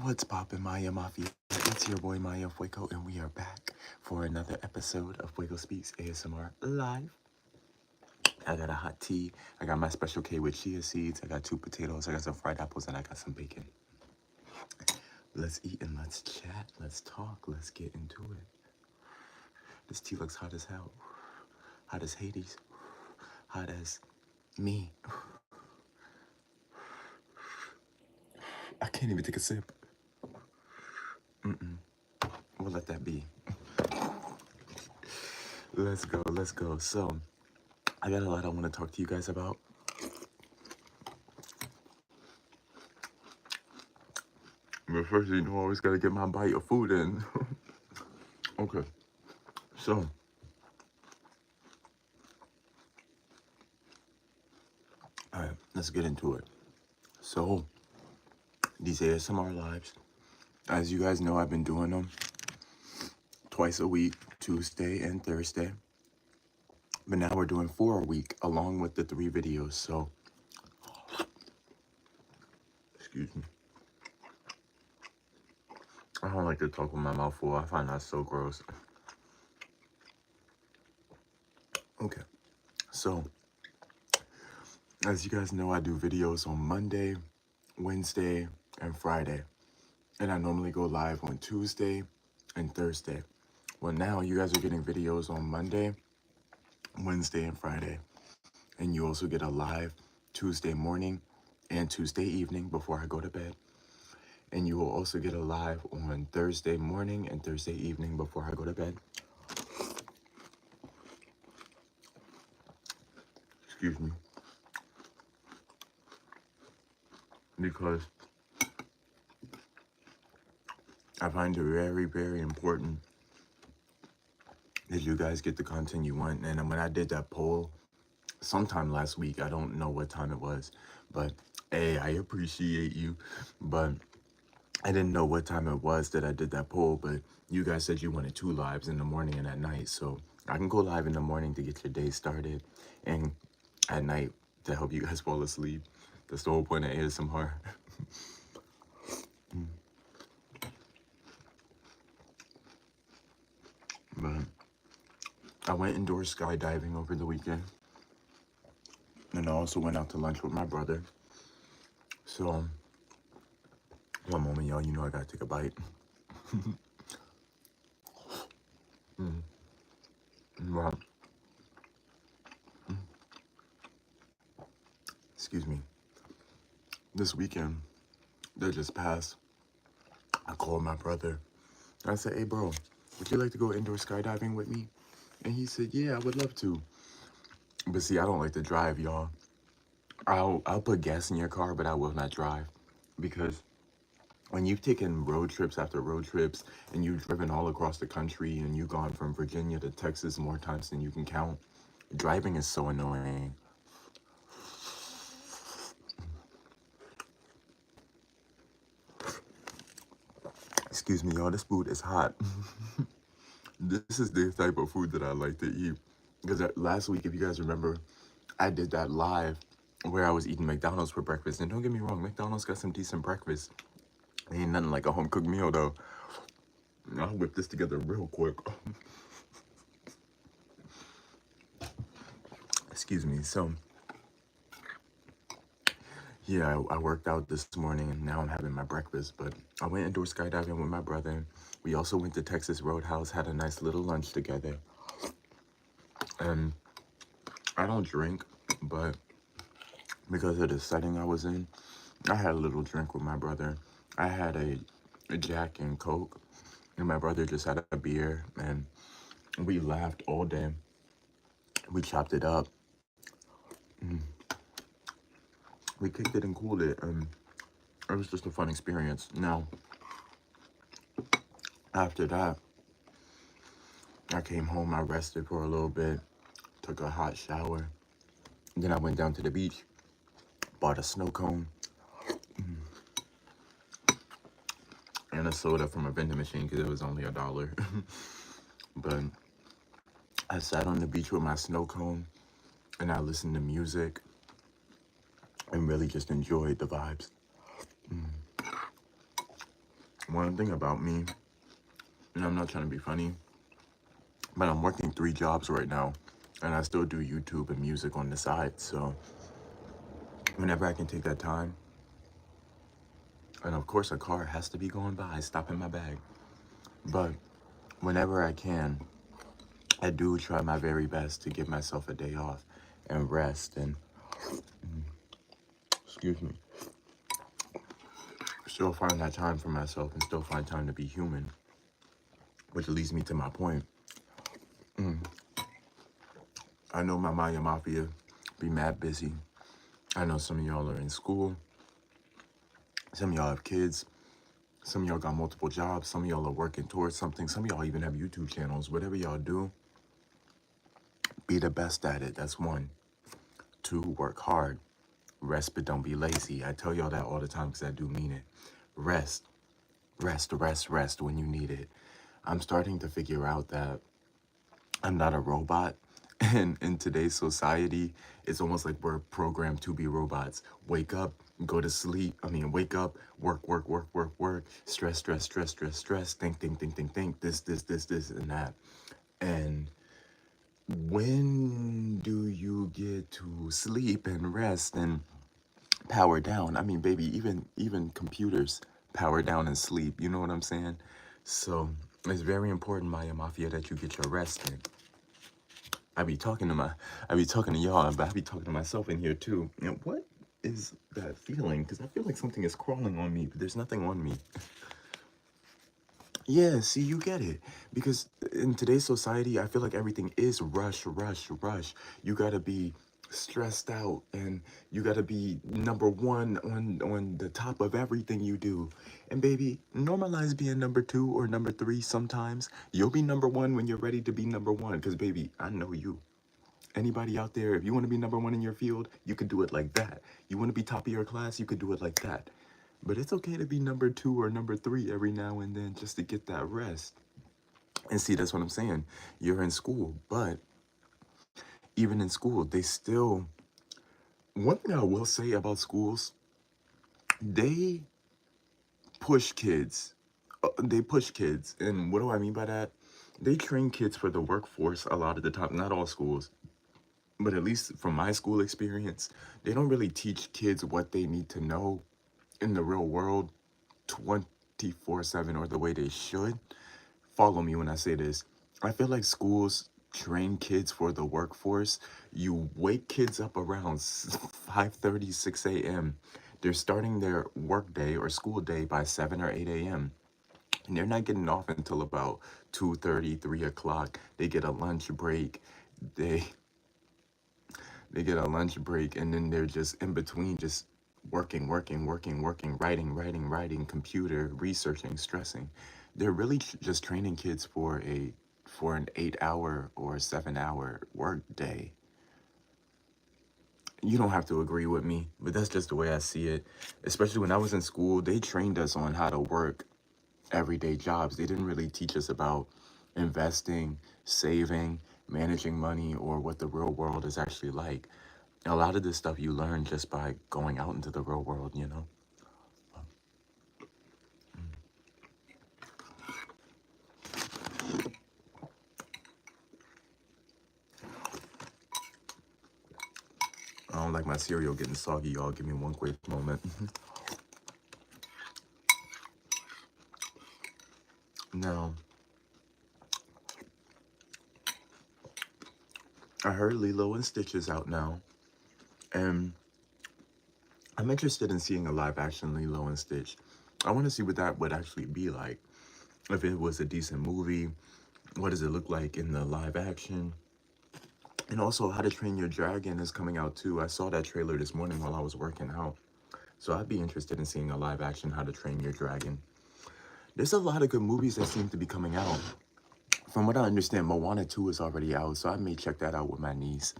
What's poppin', Miah Mafia? It's your boy Miah Fuego, and we are back for another episode of Fuego Speaks ASMR Live. I got a hot tea, I got my special K with chia seeds, I got 2 potatoes, I got some fried apples, and I got some bacon. Let's eat and let's chat, let's talk, let's get into it. This tea looks hot as hell. Hot as Hades. Hot as me. I can't even take a sip. We'll let that be. Let's go. So, I got a lot I want to talk to you guys about. But first, you know, I always got to get my bite of food in. Okay, so, alright, let's get into it. So, these ASMR lives, as you guys know, I've been doing them twice a week, Tuesday and Thursday. But now we're doing 4 a week, along with the 3 videos, so, excuse me. I don't like to talk with my mouth full. I find that so gross. Okay, so, as you guys know, I do videos on Monday, Wednesday, and Friday. And I normally go live on Tuesday and Thursday. Well, now you guys are getting videos on Monday, Wednesday, and Friday. And you also get a live Tuesday morning and Tuesday evening before I go to bed. And you will also get a live on Thursday morning and Thursday evening before I go to bed. Excuse me. Because I find it very, very important that you guys get the content you want. And when I did that poll sometime last week, I don't know what time it was, but hey, I appreciate you. But I didn't know what time it was that I did that poll, but you guys said you wanted 2 lives in the morning and at night. So I can go live in the morning to get your day started and at night to help you guys fall asleep. That's the whole point of ASMR. But I went indoor skydiving over the weekend. And I also went out to lunch with my brother. So, one moment, y'all, you know I gotta take a bite. Well, excuse me. This weekend that just passed, I called my brother. I said, hey, bro, would you like to go indoor skydiving with me? And he said, yeah, I would love to. But see, I don't like to drive, y'all. I'll put gas in your car, but I will not drive. Because when you've taken road trips after road trips and you've driven all across the country and you've gone from Virginia to Texas more times than you can count, driving is so annoying. Excuse me, y'all, this food is hot. This is the type of food that I like to eat. Because last week, if you guys remember, I did that live where I was eating McDonald's for breakfast. And don't get me wrong, McDonald's got some decent breakfast. Ain't nothing like a home-cooked meal, though. I'll whip this together real quick. Excuse me. So, yeah, I worked out this morning, and now I'm having my breakfast. But I went indoor skydiving with my brother. We also went to Texas Roadhouse, had a nice little lunch together. And I don't drink, but because of the setting I was in, I had a little drink with my brother. I had a Jack and Coke, and my brother just had a beer, and we laughed all day. We chopped it up. We kicked it and cooled it, and it was just a fun experience. Now, after that, I came home, I rested for a little bit, took a hot shower, then I went down to the beach, bought a snow cone, and a soda from a vending machine because it was only $1. But I sat on the beach with my snow cone, and I listened to music, and really just enjoyed the vibes. One thing about me, and I'm not trying to be funny, but I'm working 3 jobs right now, and I still do YouTube and music on the side. So whenever I can take that time, and of course a car has to be going by, stop in my bag. But whenever I can, I do try my very best to give myself a day off and rest and, excuse me, still find that time for myself and still find time to be human, which leads me to my point. I know my Miah Mafia be mad busy. I know some of y'all are in school. Some of y'all have kids. Some of y'all got multiple jobs. Some of y'all are working towards something. Some of y'all even have YouTube channels. Whatever y'all do, be the best at it. That's 1. 2, work hard. Rest, but don't be lazy. I tell y'all that all the time because I do mean it. Rest, rest, rest, rest when you need it. I'm starting to figure out that I'm not a robot. And in today's society, it's almost like we're programmed to be robots. Wake up, go to sleep. Wake up, work, work, work, work, work. Stress, stress, stress, stress, stress. Think, think, think, think, think. This, and that. And when do you get to sleep and rest and power down? Baby, even computers power down and sleep. You know what I'm saying? So it's very important, Miah Mafia, that you get your rest in. I be talking to y'all, but I be talking to myself in here too. And what is that feeling? Because I feel like something is crawling on me, but there's nothing on me. Yeah, see, you get it. Because in today's society, I feel like everything is rush, rush, rush. You gotta be stressed out and you gotta be number 1 on the top of everything you do. And baby, normalize being number 2 or number 3 sometimes. You'll be number 1 when you're ready to be number 1. Because baby, I know you. Anybody out there, if you want to be number 1 in your field, you could do it like that. You want to be top of your class, you could do it like that. But it's okay to be number 2 or number 3 every now and then just to get that rest. And see, that's what I'm saying. You're in school, but even in school, they still, one thing I will say about schools, they push kids. They push kids. And what do I mean by that? They train kids for the workforce a lot of the time. Not all schools, but at least from my school experience, they don't really teach kids what they need to know in the real world 24/7 or the way they should. Follow me when I say this. I feel like schools train kids for the workforce. You wake kids up around 5:30, 6 a.m. They're starting their work day or school day by 7 or 8 a.m. And they're not getting off until about 2:30, 3 o'clock. They get a lunch break. They They get a lunch break and then they're just in between, just working, working, working, working, writing, writing, writing, computer, researching, stressing. They're really just training kids for an 8-hour or 7-hour work day. You don't have to agree with me, but that's just the way I see it. Especially when I was in school, they trained us on how to work everyday jobs. They didn't really teach us about investing, saving, managing money, or what the real world is actually like. A lot of this stuff you learn just by going out into the real world, you know? I don't like my cereal getting soggy, y'all. Give me one quick moment. Now, I heard Lilo and Stitch is out now, and I'm interested in seeing a live action Lilo and Stitch. I want to see what that would actually be like. If it was a decent movie, what does it look like in the live action? And also, How to Train Your Dragon is coming out too. I saw that trailer this morning while I was working out. So I'd be interested in seeing a live action How to Train Your Dragon. There's a lot of good movies that seem to be coming out. From what I understand, Moana 2 is already out, so I may check that out with my niece.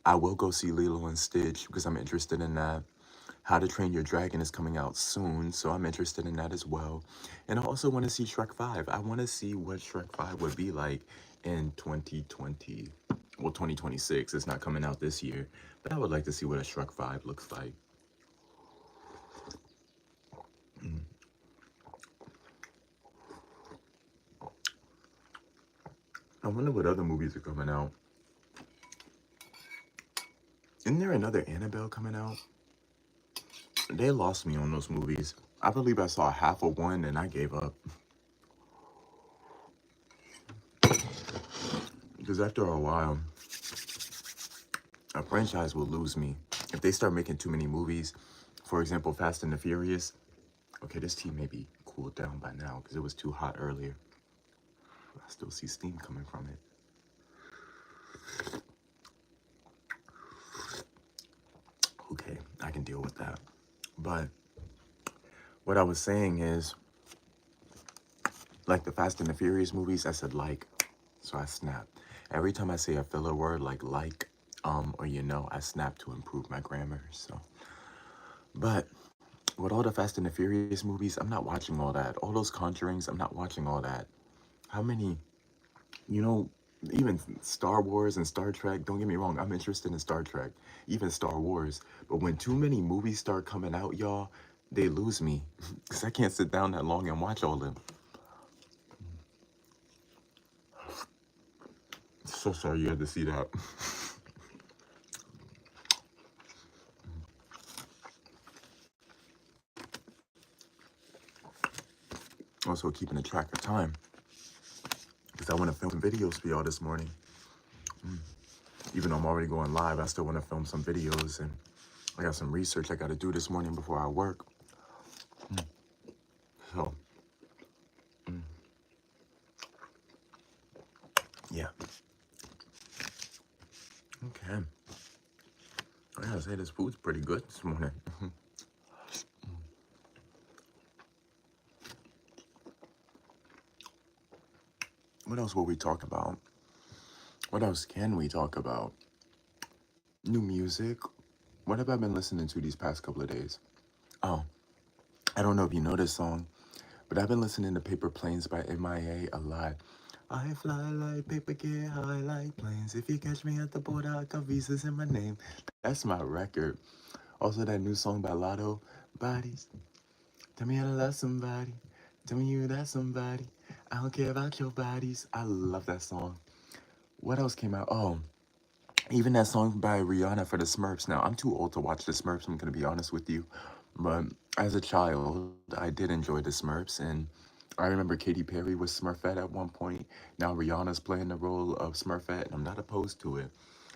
I will go see Lilo and Stitch because I'm interested in that. How to Train Your Dragon is coming out soon, so I'm interested in that as well. And I also want to see Shrek 5. I want to see what Shrek 5 would be like in 2020. Well, 2026. It's not coming out this year, but I would like to see what a Shrek 5 looks like. I wonder what other movies are coming out. Isn't there another Annabelle coming out? They lost me on those movies. I believe I saw half of one and I gave up. Because after a while, a franchise will lose me. If they start making too many movies, for example, Fast and the Furious. Okay, this tea may be cooled down by now because it was too hot earlier. I still see steam coming from it. Okay, I can deal with that. But what I was saying is, like the Fast and the Furious movies, I said like, so I snapped. Every time I say a filler word like, or you know, I snap to improve my grammar. So, but with all the Fast and the Furious movies, I'm not watching all that. All those Conjurings, I'm not watching all that. How many, you know, even Star Wars and Star Trek, don't get me wrong, I'm interested in Star Trek, even Star Wars. But when too many movies start coming out, y'all, they lose me. Because I can't sit down that long and watch all of them. So sorry you had to see that. Also keeping a track of time. Because I want to film some videos for y'all this morning. Even though I'm already going live, I still want to film some videos. And I got some research I got to do this morning before I work. So, yeah. Okay. I gotta say, this food's pretty good this morning. What else will we talk about? What else can we talk about? New music. What have I been listening to these past couple of days? Oh, I don't know if you know this song, but I've been listening to Paper Planes by Miah a lot. I fly like paper, get high like planes. If you catch me at the border, I got visas in my name. That's my record. Also, that new song by Lotto, Bodies. Tell me how to love somebody. Tell me you that somebody. I don't care about your bodies. I love that song. What else came out? Oh, even that song by Rihanna for the Smurfs. Now, I'm too old to watch the Smurfs, I'm going to be honest with you. But as a child, I did enjoy the Smurfs. And I remember Katy Perry was Smurfette at one point. Now Rihanna's playing the role of Smurfette, and I'm not opposed to it.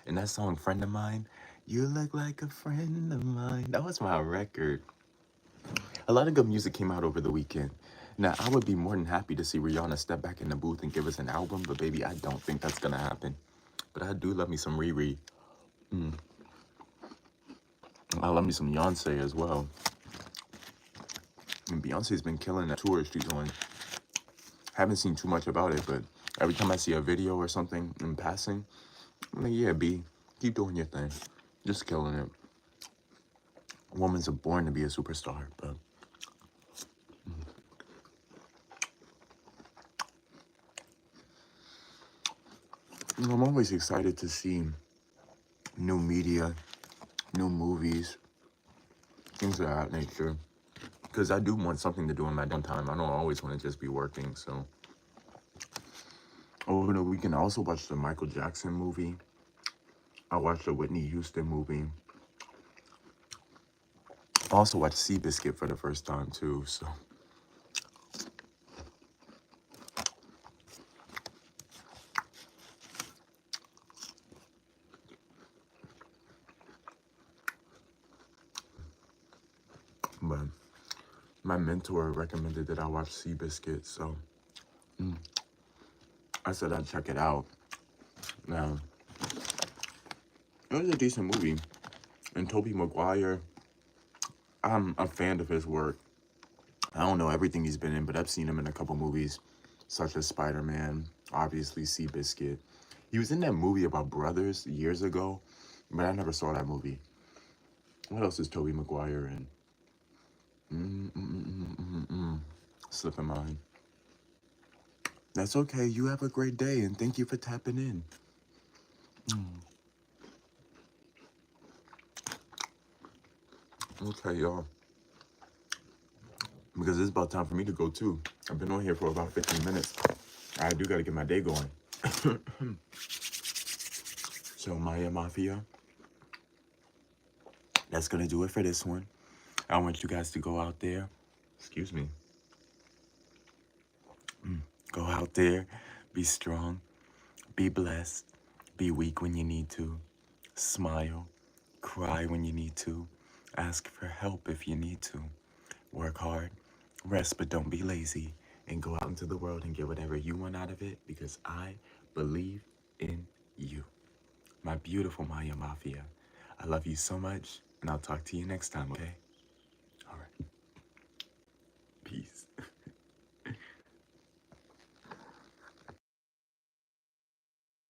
And that song, Friend of Mine, you look like a friend of mine. That was my record. A lot of good music came out over the weekend. Now, I would be more than happy to see Rihanna step back in the booth and give us an album, but baby, I don't think that's going to happen. But I do love me some Riri. I love me some Beyonce as well. And Beyonce's been killing that tour she's on. Haven't seen too much about it, but every time I see a video or something in passing, I'm like, yeah, B, keep doing your thing. Just killing it. Women's are born to be a superstar, but I'm always excited to see new media, new movies, things of that nature. Because I do want something to do in my downtime. I don't always want to just be working, so. Over the weekend, I also watched the Michael Jackson movie. I watched the Whitney Houston movie. I also watched Seabiscuit for the first time, too, so. But my mentor recommended that I watch Seabiscuit, so I said I'd check it out. Now, it was a decent movie. And Tobey Maguire, I'm a fan of his work. I don't know everything he's been in, but I've seen him in a couple movies, such as Spider-Man, obviously Seabiscuit. He was in that movie about brothers years ago, but I never saw that movie. What else is Tobey Maguire in? Slipping mine. That's okay. You have a great day, and thank you for tapping in. Okay, y'all. Because it's about time for me to go, too. I've been on here for about 15 minutes. I do got to get my day going. So, Miah Mafia, that's going to do it for this one. I want you guys to go out there. Excuse me. Go out there. Be strong. Be blessed. Be weak when you need to. Smile. Cry when you need to. Ask for help if you need to. Work hard. Rest, but don't be lazy. And go out into the world and get whatever you want out of it, because I believe in you. My beautiful Miah Mafia. I love you so much, and I'll talk to you next time, okay?